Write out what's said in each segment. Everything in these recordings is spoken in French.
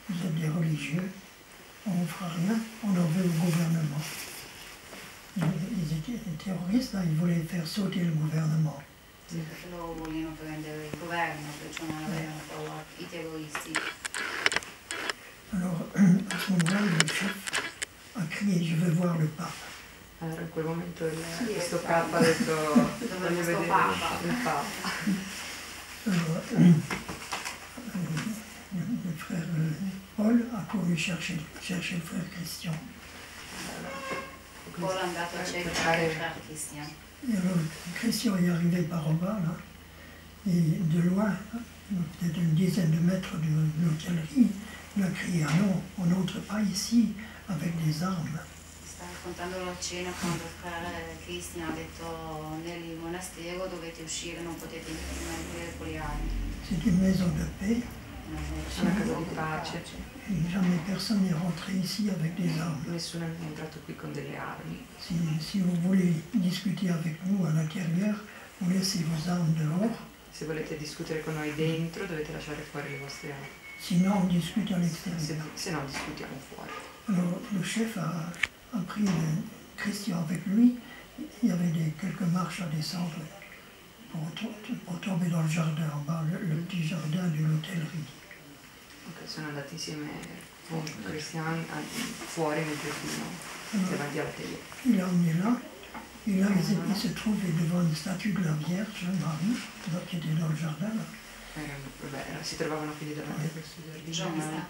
vous êtes des religieux, on ne fera rien, on en veut au gouvernement. Les terroristes, là, ils voulaient faire sauter le gouvernement. Sì, perché loro vogliono prendere il governo, perciò non avevano paura i terroristi. Alors, à ce moment-là, le chef a crié, je veux voir le pape. Allora in quel momento questo Papa ha detto voglio vedere il Papa. Alors, le frère Paul a couru chercher le frère Christian. Paul è andato a cercare il frère Christian. Et alors, Christian est arrivé par en bas, là, et de loin, peut-être une dizaine de mètres de l'hôtellerie, il a crié, ah non, on n'entre pas ici avec des armes. Sta raccontando la cena quando il frère Christian ha detto nel monastero dovete uscire, non potete entrare con le armi. C'est une maison de paix. Una casa di pace. Et jamais personne n'est rentré ici avec des armes. Nessuno è entrato qui con delle armi. Si vous voulez discuter avec nous à l'intérieur, vous laissez vos armes dehors. Se volete discutere con noi dentro dovete lasciare fuori le vostre armi. Sinon, on discute à l'extérieur. Se no discutiamo fuori. Alors, le chef a pris Christian avec lui. Il y avait quelques marches à descendre pour tomber dans le jardin en bas, le petit jardin de l'hôtellerie. Ok, sono andati insieme con Christian fuori nel giardino, davanti alla tele. Il l'a emmené là. Et là, il se trouvait devant une statue de la Vierge Marie, qui était dans le jardin. Là. Si trovavano quindi davanti a questo giardino.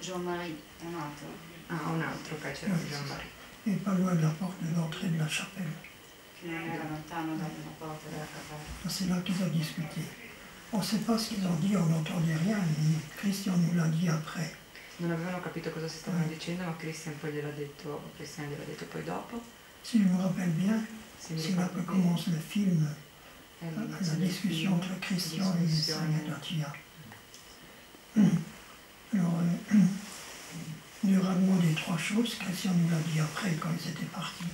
Jean-Marie, un altro. Ah, un altro, ok, c'era Jean-Marie. Et pas loin de la porte de l'entrée de la chapelle. Che non era lontano dalla porta della cappella. C'est là qu'ils ont discuté. On ne sait pas ce qu'ils ont dit, on n'entendait rien, mais Christian nous l'a dit après. Non avevano capito cosa si stavano dicendo, ma Christian gliel'ha detto poi dopo. Si je me rappelle bien, c'est là que commence le film, la discussion entre Christian et Sagadatia. Alors, il leur a demandé trois choses, Christian nous l'a dit après, quand ils étaient partis.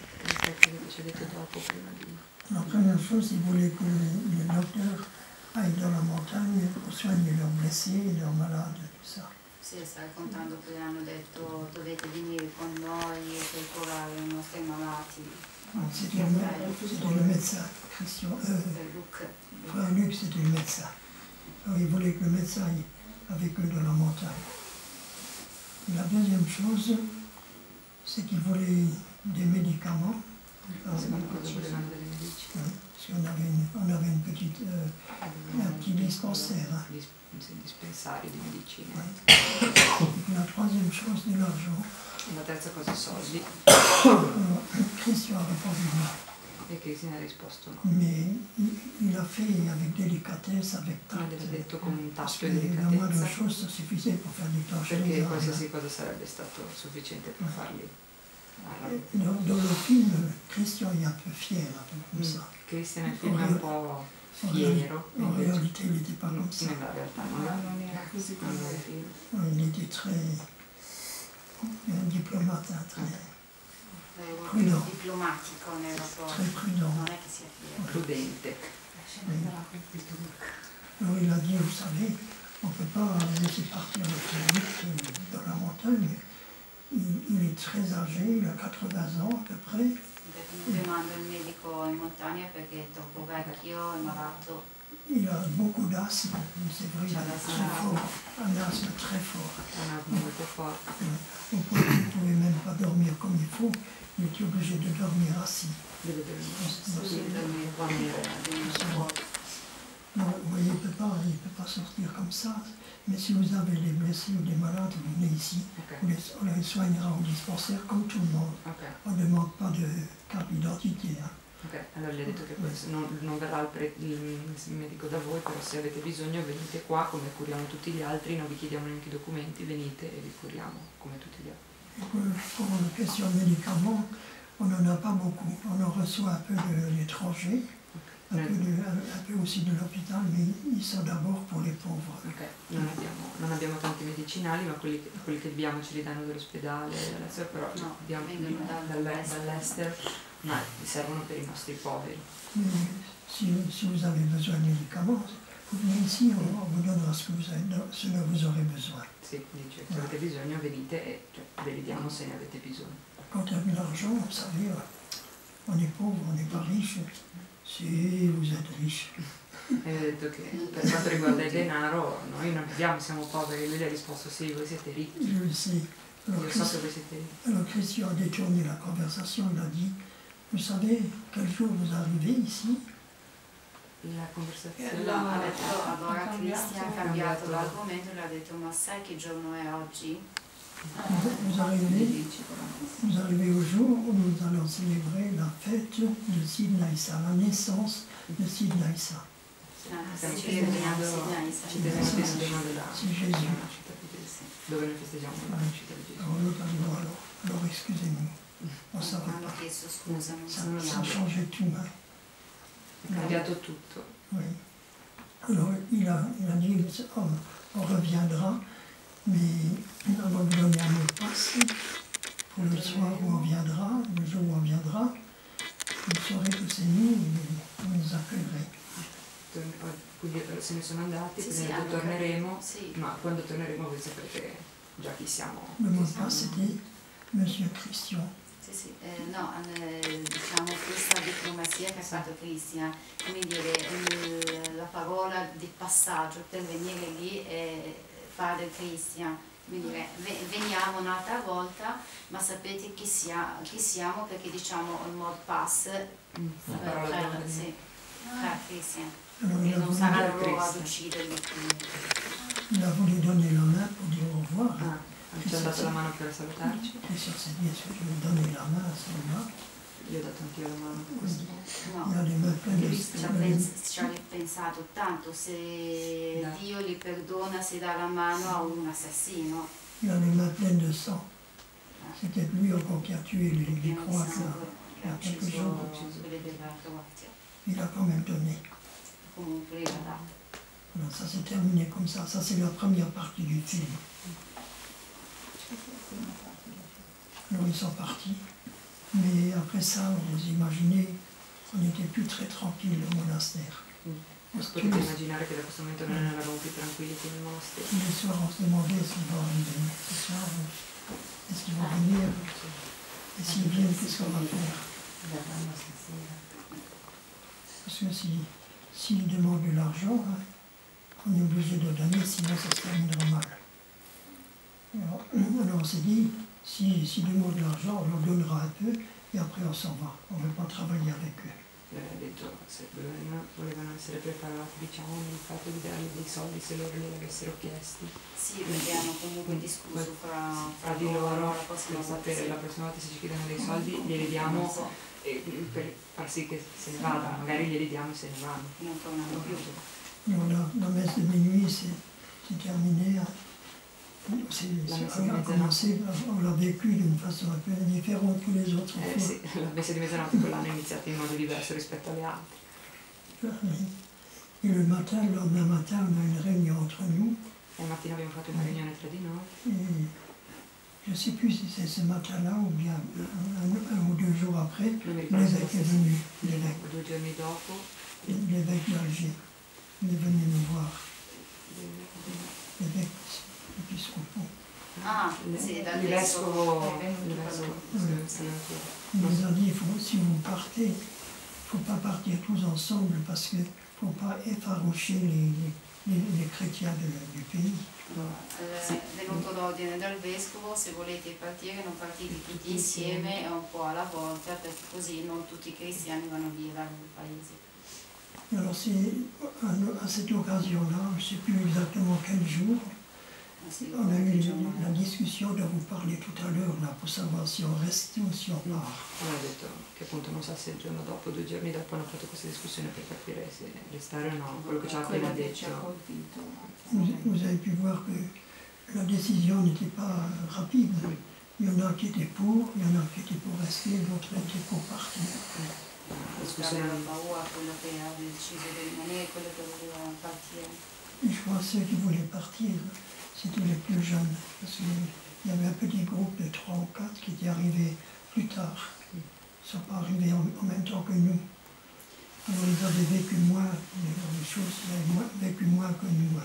La première chose, il voulait que le docteur aille dans la montagne pour soigner leurs blessés, leurs malades, tout ça. Sì, sta raccontando che hanno detto dovete venire con noi per curare i nostri malati. C'était le médecin, Christian. Frère Luc, c'était le médecin. Alors, il voulait que le médecin aille avec eux dans la montagne. Et la deuxième chose, c'est qu'il voulait des médicaments. Parce qu'on avait une petite, un petit dispensaire. Dispensari di medicine. La troisième chose, de l'argent. La terza cosa, soldi. Christian a répondu non. E Christian ha risposto no. Mais il a fait avec délicatesse, avec tact. L'ha detto con un Parce tasto que e la moindre delicatezza. chose, ça suffisait pour faire des tâches. Perché qualsiasi cosa sarebbe stato sufficiente per farli. Dans le film, Christian est un peu fier, un peu comme ça. Christian nel film è un po' fiero. En réalité, il n'était pas comme ça. Nella realtà non era così come nel film. Il était très diplomate, très Prudent. Diplomatico nel rapporto. Très prudent. Non è che sia fiero. Prudente. Alors il a dit, vous savez, on ne peut pas laisser partir le Félix dans la montagne. Il est très âgé, il a 80 ans à peu près. Non manda il medico in montagna perché è troppo vecchio e malato. Il a beaucoup d'asthme, c'est vrai, il est très fort, un asthme très fort. Vous ne pouvez même pas dormir comme il faut, il est obligé de dormir assis. Non, vous voyez, il ne peut pas sortir comme ça, mais si vous avez des blessés ou des malades, vous venez ici, on les soignera au dispensaire comme tout le monde. On ne demande pas de carte d'identité. Ok, allora gli ha detto che non verrà il medico da voi, però se avete bisogno venite qua come curiamo tutti gli altri, non vi chiediamo neanche i documenti, venite e vi curiamo come tutti gli altri. Pour la question médicaments, on n'en a pas beaucoup. On en reçoit un peu de l'étranger, un peu aussi de l'hôpital, mais ils sont d'abord pour les pauvres. Ok, non abbiamo tanti medicinali, ma quelli che abbiamo ce li danno dall'ospedale, però abbiamo dall'estero. Ma servono per i nostri poveri. Si vous avez besoin de médicaments, vous venez ici, on vous donnera ce dont vous aurez besoin. Sì, dice, ve li diamo se ne avete bisogno. Quand on a de l'argent, vous savez, on est pauvre, on n'est pas riche. Si, vous êtes riche. E ho detto che per quanto riguarda il denaro, noi non abbiamo, siamo poveri. Lui gli ha risposto sì, voi siete ricchi. Je le sais. Io so che voi siete ricchi. Alors Christian a détourné la conversation, il a dit, vous savez quel jour vous arrivez ici? La conversazione Ha detto, allora Cristian ha cambiato l'argomento e le ha detto, ma sai che giorno è oggi? Vous arrivez au jour où nous allons célébrer la fête de Sid Naïssa, la naissance de Sid Naïssa. Stiamo festeggiando la C'est Jésus. nascita di Gesù. Dove noi festeggiamo la nascita di Gesù. Alors l'autre a dit, bon, alors excusez-nous, on ne savait Hanno pas. chiesto scusa, non Ça sappiamo. changeait tout. Hein. È cambiato tutto. Oui. Alors il a dit, on reviendra, mais nous allons lui donner un mot de passe pour le soir où on viendra, le jour où on viendra. Vous saurez que c'est nous, et vous nous accueillerez. Quindi se ne sono andati, Sì, quindi hanno torneremo, capito, sì. ma quando torneremo voi saprete già chi siamo. Le mot de passe c'était Monsieur Christian. Sì, no, diciamo questa diplomazia che ha fatto Cristian, come dire, la parola di passaggio per venire lì è Padre Cristian, quindi dire, veniamo un'altra volta, ma sapete chi siamo perché diciamo il mod pass per Cristian, Alors e non saranno loro ad ucciderli. il a voulu donner la main pour dire au revoir. Ci ha dato la mano per salutarci. Christian s'est dit, est-ce que je vais donner la main à celui-là? Gli ho dato anch'io la mano per questo. No. Il a les mains pleines Ci ha pensato tanto, se Dio gli perdona se dà la mano a un assassino. Il a les mains pleines de sang. C'était lui encore qui a tué les Croates là, il y a quelques jours. Quelle della Croazia. Il a quand même donné. Comunque l'ha dato. Alors ça s'est terminé comme ça. Ça c'est la première partie du film. Alors ils sont partis. Mais après ça, vous imaginez, on n'était plus très tranquille au monastère. Potete immaginare che da questo momento non eravamo più tranquilli con il monastero. Tous les soirs, on se demandait s'ils vont arriver ce soir, est-ce qu'ils vont venir, et s'ils viennent, qu'est-ce qu'on va faire? Parce que s'ils demandent de l'argent, hein, on est obligé de donner, sinon ça se terminera mal. Alors on s'est dit, s'ils demandent de l'argent, on leur donnera un peu, et après on s'en va. On ne veut pas travailler avec eux. Ha detto se volevano essere preparati, diciamo, nel fatto di dargli dei soldi se loro li avessero chiesti. Sì, perché hanno comunque discusso fra di loro la prossima volta. La prossima volta se ci chiedono dei soldi glieli diamo per far sì che se ne vadano, magari glieli diamo e se ne vanno. Non tornano più. La messe de minuit c'est terminé. On a commencé, on l'a vécu d'une façon un peu différente que les autres fois. Sì, la messa di mezzanotte quell'anno è iniziata in modo diverso rispetto alle altre. Et le matin, le lendemain matin, on a une réunion entre nous. La mattina abbiamo fatto una riunione tra di noi. Et je ne sais plus si c'est ce matin-là ou bien un ou deux jours après, l'évêque est venu. 2 giorni dopo. L'évêque d'Alger. Il est venu nous voir. L'évêque épiscopo. Ah, sì, dal il vescovo. Il nous a dit, si vous partez, il ne faut pas partir tous ensemble parce qu'il ne faut pas effaroucher les chrétiens du pays. È venuto l'ordine dal vescovo, se volete partire non partite tutti insieme e un po' alla volta, perché così non tutti i cristiani vanno via dal paese. Alors à cette occasion-là, je ne sais plus exactement quel jour, on a eu la discussion dont vous parlez tout à l'heure là, pour savoir si on reste ou si on part. Ha detto che appunto non sa se il giorno dopo, 2 giorni dopo hanno fatto questa discussione per capire se restare o no, quello che ci ha appena detto. Vous avez pu voir que la décision n'était pas rapide. Il y en a qui étaient pour, il y en a qui étaient pour rester, d'autres étaient pour partir. Aveva paura quello che aveva deciso di rimanere, quello che voleva partire. Et je crois que ceux qui voulaient partir, c'était les plus jeunes, parce qu'il y avait un petit groupe de 3 ou 4 qui étaient arrivés plus tard. Ils ne sont pas arrivés en même temps que nous. Alors ils avaient vécu moins les choses, ils avaient vécu moins que nous.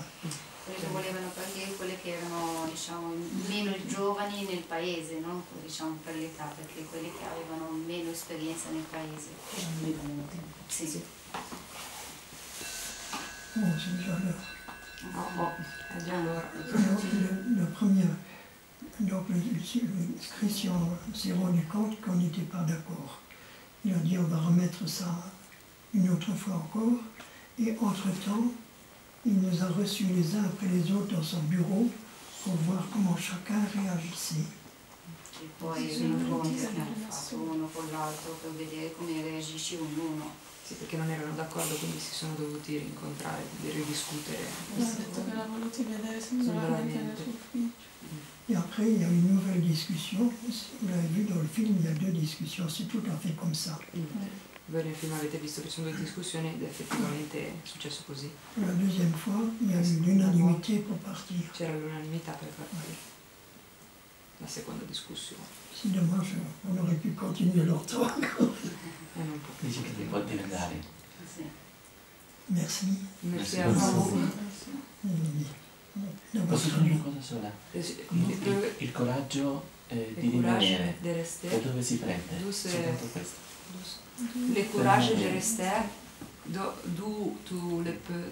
Quelli che volevano partire, quelli che erano diciamo, meno giovani nel paese, non diciamo per l'età, perché quelli che avevano meno esperienza nel paese. Sì. Sì. Bon, c'est déjà l'heure. È già l'ora. Le premier, donc le Christian s'est rendu compte qu'on n'était pas d'accord. Il a dit on va remettre ça une autre fois encore. Et entre-temps, il nous a reçus les uns après les autres dans son bureau pour voir comment chacun réagissait. E poi l'incontro che hanno fatto uno con l'altro per vedere come reagisce ognuno. Sì, perché non erano d'accordo, quindi si sono dovuti rincontrare, ridiscutere. Ha detto che l'ha voluti vedere singolarmente nel suo ufficio. Et après, il y a une nouvelle discussion. Vous l'avez vu dans le film, il y a deux discussions. C'est tout à fait comme ça. Voi nel film avete visto che ci sono due discussioni ed effettivamente è successo così. La deuxième fois, il y a eu l'unanimité pour partir. C'era l'unanimità per partire. La seconda discussione. C'est dommage, on aurait pu continuer longtemps. Non può più. Dici che ti puoi andare. Sì. Merci. Merci a voi. Posso dire una cosa sola? Il coraggio di rimanere. Da dove si prende? Soltanto questo. Le courage de rester, d'où tu le peux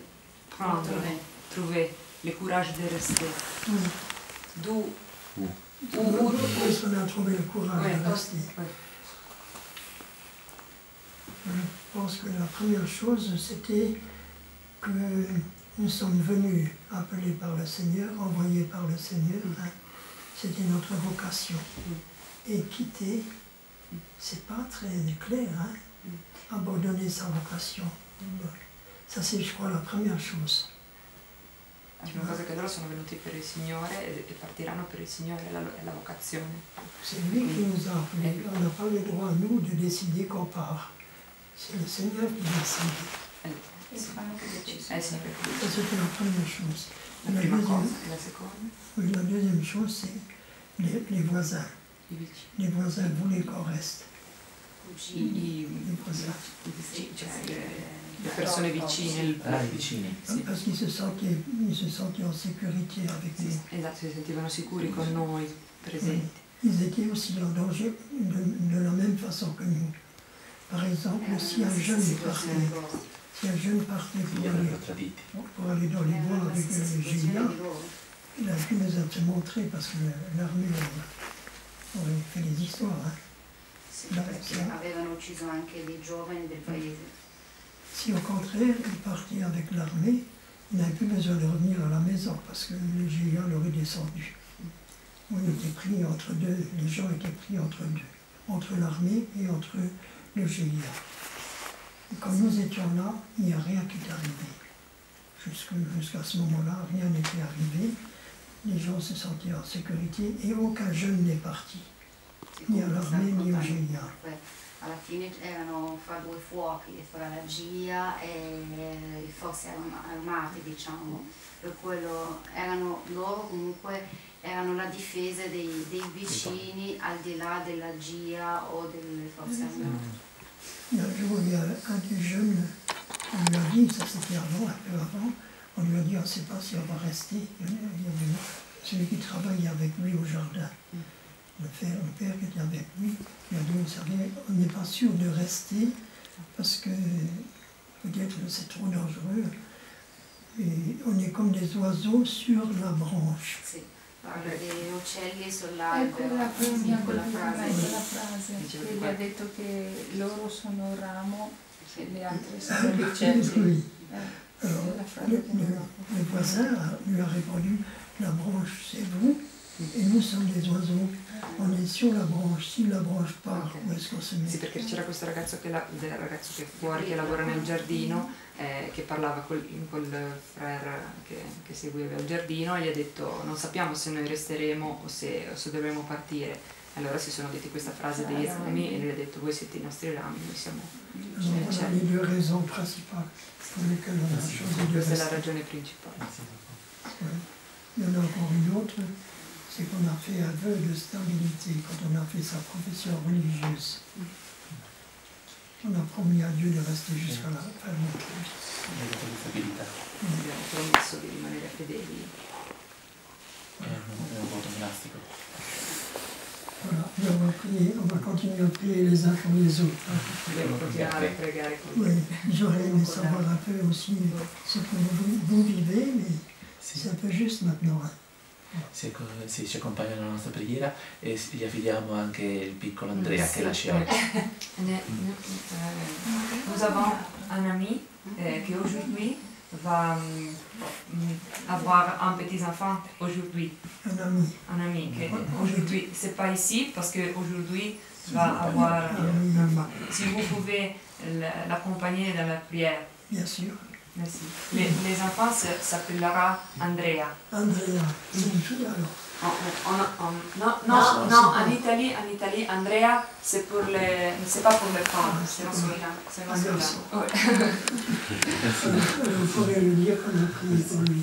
prendre, trouver le courage de rester. D'où Où est-ce qu'on a trouvé le courage de rester? Je pense que la première chose, c'était que nous sommes venus appelés par le Seigneur, envoyés par le Seigneur. C'était notre vocation. Et quitter, c'est pas très clair, hein? Abandonner sa vocation. Ça, c'est, je crois, la première chose. La prima cosa che loro sono venuti per il Signore e partiranno per il Signore è la vocazione. C'est lui qui nous a appelés. On n'a pas le droit, nous, de décider qu'on part. C'est le Seigneur qui décide. Ça, c'était la première chose. La prima cosa. La seconda? Oui, la deuxième chose, c'est les voisins. Les voisins voulaient qu'on reste. I voisins. Le persone vicine. I vicini. Parce qu'ils se sentaient en sécurité avec nous. Esatto, si sentivano sicuri con noi, presenti. Ils étaient aussi en danger de la même façon que nous. Par exemple, si un jeune partait pour aller dans les bois avec Julia, il a pu nous être montré parce que l'armée aurait fait des histoires. Hein. Sì, perché avevano ucciso anche dei giovani del paese. Si au contraire il partait avec l'armée, il n'avait plus besoin de revenir à la maison parce que les Julia l'auraient descendu. On était pris entre deux, les gens étaient pris entre deux, entre l'armée et entre le GIA. Et quand nous étions là, il n'y a rien qui est arrivé. Jusqu'à ce moment-là, rien n'était arrivé. Les gens se sentaient en sécurité et aucun jeune n'est parti. Ni all'armée ni al GIA. Alla fine erano fra due fuochi, fra la GIA e le forze armate, diciamo. Per quello loro comunque erano la difesa dei vicini al di là della GIA o delle forze armate. Un jour, il y a un des jeunes, on lui a dit, ça c'était avant, un peu avant, on lui a dit on ne sait pas si on va rester. Il y avait celui qui travaille avec lui au jardin. Le père qui était avec lui, il a dit, vous savez, on n'est pas sûr de rester parce que peut-être c'est trop dangereux. Et on est comme des oiseaux sur la branche. Sì, parla degli uccelli sull'albero. Quella frase che gli ha detto che loro sono il ramo e le altre sono gli uccelli. Oui. Alors, le voisin lui a répondu, la branche c'est vous. E noi siamo dei oiseaux, on est sur la branche, si la branche part, où est-ce qu'on se met? Sì, perché c'era questo ragazzo che è fuori, che lavora nel giardino, che parlava col frère che seguiva il giardino e gli ha detto non sappiamo se noi resteremo o se dovremo partire. Allora si sono detti questa frase dei rami e lui ha detto voi siete i nostri rami, noi siamo i uccelli. Le due raisons principali pour lesquelles on a choisi de Questa è la rester. ragione principale. Il y en a encore une autre, c'est qu'on a fait un vœu de stabilité quand on a fait sa profession religieuse. On a promis à Dieu de rester jusqu'à la fin de notre vie. Abbiamo promesso di rimanere fedeli. on va continuer à prier les uns pour les autres. Oui, j'aurais aimé savoir un peu aussi ce que vous vivez, mais c'est un peu juste maintenant. Sì, ci accompagna nella nostra preghiera e gli affidiamo anche il piccolo Andrea che lascia oggi. Nous avons un ami qui aujourd'hui va avoir un petit enfant aujourd'hui. Un ami qui aujourd'hui, c'est pas ici parce que aujourd'hui va avoir. Si vous pouvez l'accompagner dans la prière. Bien sûr. Merci. Les enfants s'appellera Andrea. Andrea, c'est une fille alors? Non, en Italie, Andrea, c'est pas pour les femmes, c'est masculin. Vous pourrez le dire qu'on a prié pour lui.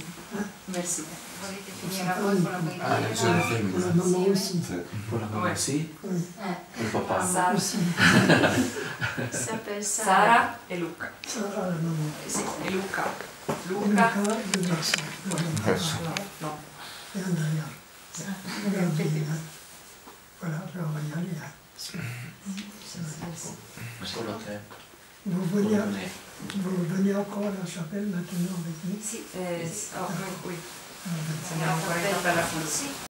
Merci. Pour la maman aussi. Pour la maman aussi? Oui. Pour le papa aussi. S'appelle Sara e Luca. Sara, la maman. E Luca. Luca, le garçon. No. Et Andrea. Voilà, alors on va y aller. Vous venez encore à la chapelle maintenant avec nous? Oui. Siamo ancora in cappella.